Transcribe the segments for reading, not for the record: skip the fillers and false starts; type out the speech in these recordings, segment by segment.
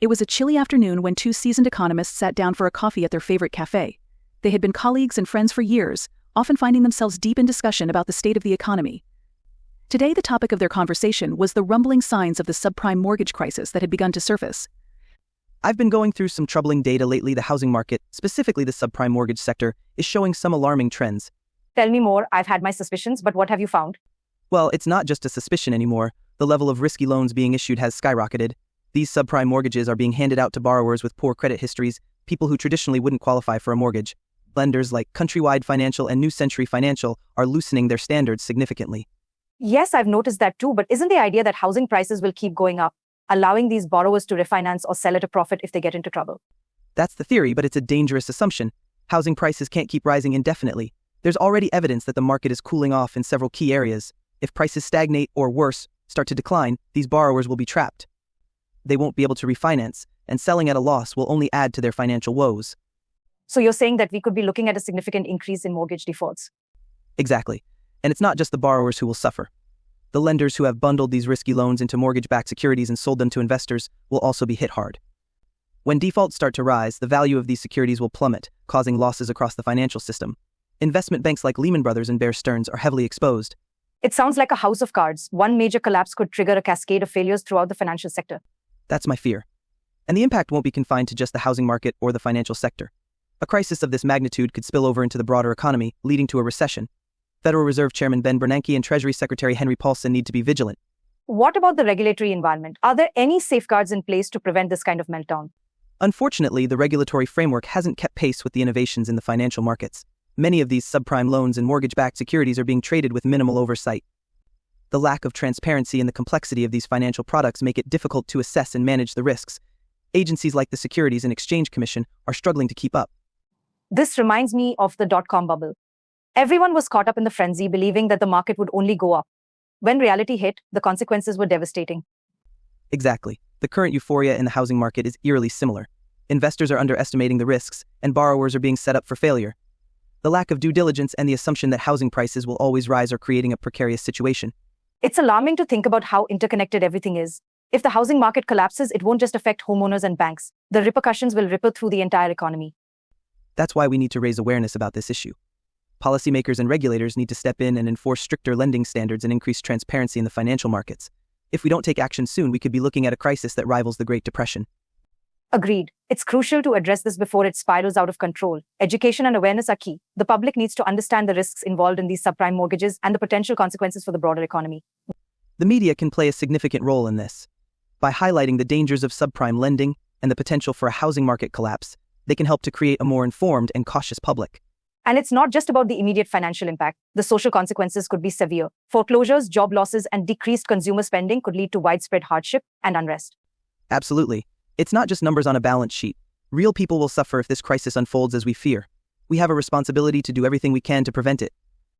It was a chilly afternoon when two seasoned economists sat down for a coffee at their favorite cafe. They had been colleagues and friends for years, often finding themselves deep in discussion about the state of the economy. Today, the topic of their conversation was the rumbling signs of the subprime mortgage crisis that had begun to surface. I've been going through some troubling data lately. The housing market, specifically the subprime mortgage sector, is showing some alarming trends. Tell me more. I've had my suspicions, but what have you found? Well, it's not just a suspicion anymore. The level of risky loans being issued has skyrocketed. These subprime mortgages are being handed out to borrowers with poor credit histories, people who traditionally wouldn't qualify for a mortgage. Lenders like Countrywide Financial and New Century Financial are loosening their standards significantly. Yes, I've noticed that too, but isn't the idea that housing prices will keep going up, allowing these borrowers to refinance or sell at a profit if they get into trouble? That's the theory, but it's a dangerous assumption. Housing prices can't keep rising indefinitely. There's already evidence that the market is cooling off in several key areas. If prices stagnate or worse, start to decline, these borrowers will be trapped. They won't be able to refinance, and selling at a loss will only add to their financial woes. So you're saying that we could be looking at a significant increase in mortgage defaults? Exactly. And it's not just the borrowers who will suffer. The lenders who have bundled these risky loans into mortgage-backed securities and sold them to investors will also be hit hard. When defaults start to rise, the value of these securities will plummet, causing losses across the financial system. Investment banks like Lehman Brothers and Bear Stearns are heavily exposed. It sounds like a house of cards. One major collapse could trigger a cascade of failures throughout the financial sector. That's my fear. And the impact won't be confined to just the housing market or the financial sector. A crisis of this magnitude could spill over into the broader economy, leading to a recession. Federal Reserve Chairman Ben Bernanke and Treasury Secretary Henry Paulson need to be vigilant. What about the regulatory environment? Are there any safeguards in place to prevent this kind of meltdown? Unfortunately, the regulatory framework hasn't kept pace with the innovations in the financial markets. Many of these subprime loans and mortgage-backed securities are being traded with minimal oversight. The lack of transparency and the complexity of these financial products make it difficult to assess and manage the risks. Agencies like the Securities and Exchange Commission are struggling to keep up. This reminds me of the dot-com bubble. Everyone was caught up in the frenzy, believing that the market would only go up. When reality hit, the consequences were devastating. Exactly. The current euphoria in the housing market is eerily similar. Investors are underestimating the risks, and borrowers are being set up for failure. The lack of due diligence and the assumption that housing prices will always rise are creating a precarious situation. It's alarming to think about how interconnected everything is. If the housing market collapses, it won't just affect homeowners and banks. The repercussions will ripple through the entire economy. That's why we need to raise awareness about this issue. Policymakers and regulators need to step in and enforce stricter lending standards and increase transparency in the financial markets. If we don't take action soon, we could be looking at a crisis that rivals the Great Depression. Agreed. It's crucial to address this before it spirals out of control. Education and awareness are key. The public needs to understand the risks involved in these subprime mortgages and the potential consequences for the broader economy. The media can play a significant role in this. By highlighting the dangers of subprime lending and the potential for a housing market collapse, they can help to create a more informed and cautious public. And it's not just about the immediate financial impact. The social consequences could be severe. Foreclosures, job losses, and decreased consumer spending could lead to widespread hardship and unrest. Absolutely. It's not just numbers on a balance sheet. Real people will suffer if this crisis unfolds as we fear. We have a responsibility to do everything we can to prevent it.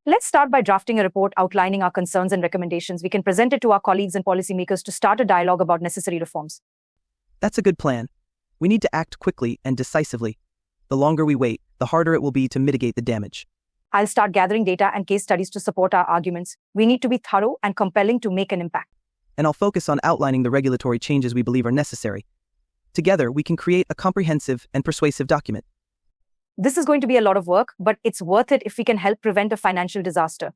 Let's start by drafting a report outlining our concerns and recommendations. We can present it to our colleagues and policymakers to start a dialogue about necessary reforms. That's a good plan. We need to act quickly and decisively. The longer we wait, the harder it will be to mitigate the damage. I'll start gathering data and case studies to support our arguments. We need to be thorough and compelling to make an impact. And I'll focus on outlining the regulatory changes we believe are necessary. Together, we can create a comprehensive and persuasive document. This is going to be a lot of work, but it's worth it if we can help prevent a financial disaster.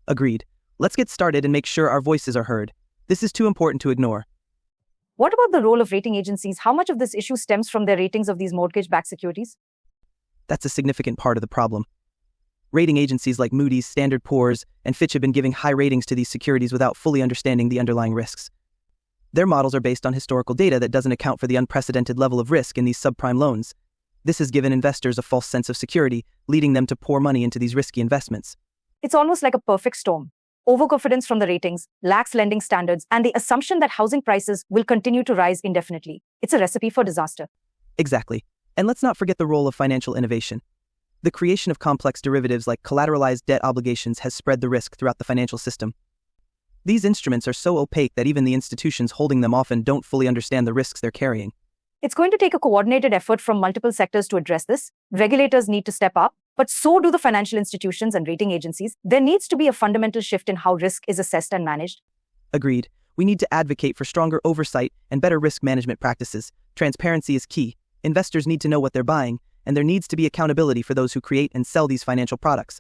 Agreed. Let's get started and make sure our voices are heard. This is too important to ignore. What about the role of rating agencies? How much of this issue stems from their ratings of these mortgage-backed securities? That's a significant part of the problem. Rating agencies like Moody's, Standard & Poor's, and Fitch have been giving high ratings to these securities without fully understanding the underlying risks. Their models are based on historical data that doesn't account for the unprecedented level of risk in these subprime loans. This has given investors a false sense of security, leading them to pour money into these risky investments. It's almost like a perfect storm. Overconfidence from the ratings, lax lending standards, and the assumption that housing prices will continue to rise indefinitely. It's a recipe for disaster. Exactly. And let's not forget the role of financial innovation. The creation of complex derivatives like collateralized debt obligations has spread the risk throughout the financial system. These instruments are so opaque that even the institutions holding them often don't fully understand the risks they're carrying. It's going to take a coordinated effort from multiple sectors to address this. Regulators need to step up, but so do the financial institutions and rating agencies. There needs to be a fundamental shift in how risk is assessed and managed. Agreed. We need to advocate for stronger oversight and better risk management practices. Transparency is key. Investors need to know what they're buying, and there needs to be accountability for those who create and sell these financial products.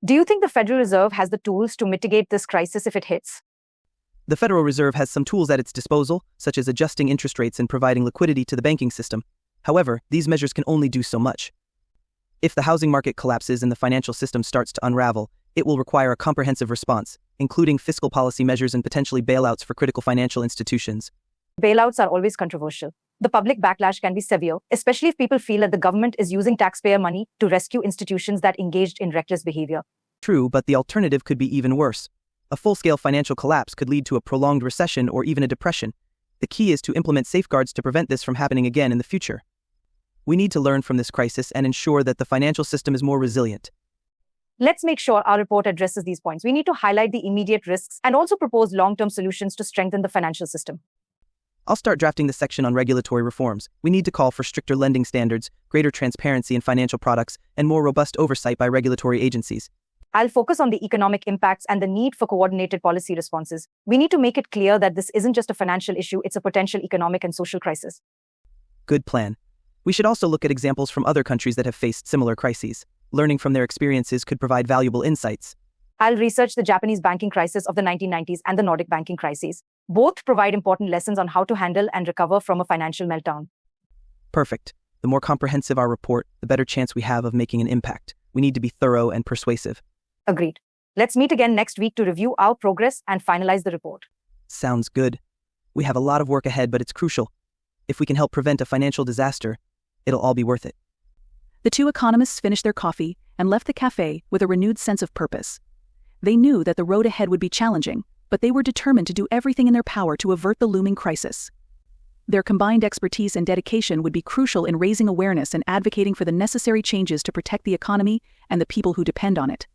Do you think the Federal Reserve has the tools to mitigate this crisis if it hits? The Federal Reserve has some tools at its disposal, such as adjusting interest rates and providing liquidity to the banking system. However, these measures can only do so much. If the housing market collapses and the financial system starts to unravel, it will require a comprehensive response, including fiscal policy measures and potentially bailouts for critical financial institutions. Bailouts are always controversial. The public backlash can be severe, especially if people feel that the government is using taxpayer money to rescue institutions that engaged in reckless behavior. True, but the alternative could be even worse. A full-scale financial collapse could lead to a prolonged recession or even a depression. The key is to implement safeguards to prevent this from happening again in the future. We need to learn from this crisis and ensure that the financial system is more resilient. Let's make sure our report addresses these points. We need to highlight the immediate risks and also propose long-term solutions to strengthen the financial system. I'll start drafting the section on regulatory reforms. We need to call for stricter lending standards, greater transparency in financial products, and more robust oversight by regulatory agencies. I'll focus on the economic impacts and the need for coordinated policy responses. We need to make it clear that this isn't just a financial issue, it's a potential economic and social crisis. Good plan. We should also look at examples from other countries that have faced similar crises. Learning from their experiences could provide valuable insights. I'll research the Japanese banking crisis of the 1990s and the Nordic banking crises. Both provide important lessons on how to handle and recover from a financial meltdown. Perfect. The more comprehensive our report, the better chance we have of making an impact. We need to be thorough and persuasive. Agreed. Let's meet again next week to review our progress and finalize the report. Sounds good. We have a lot of work ahead, but it's crucial. If we can help prevent a financial disaster, it'll all be worth it. The two economists finished their coffee and left the cafe with a renewed sense of purpose. They knew that the road ahead would be challenging, but they were determined to do everything in their power to avert the looming crisis. Their combined expertise and dedication would be crucial in raising awareness and advocating for the necessary changes to protect the economy and the people who depend on it.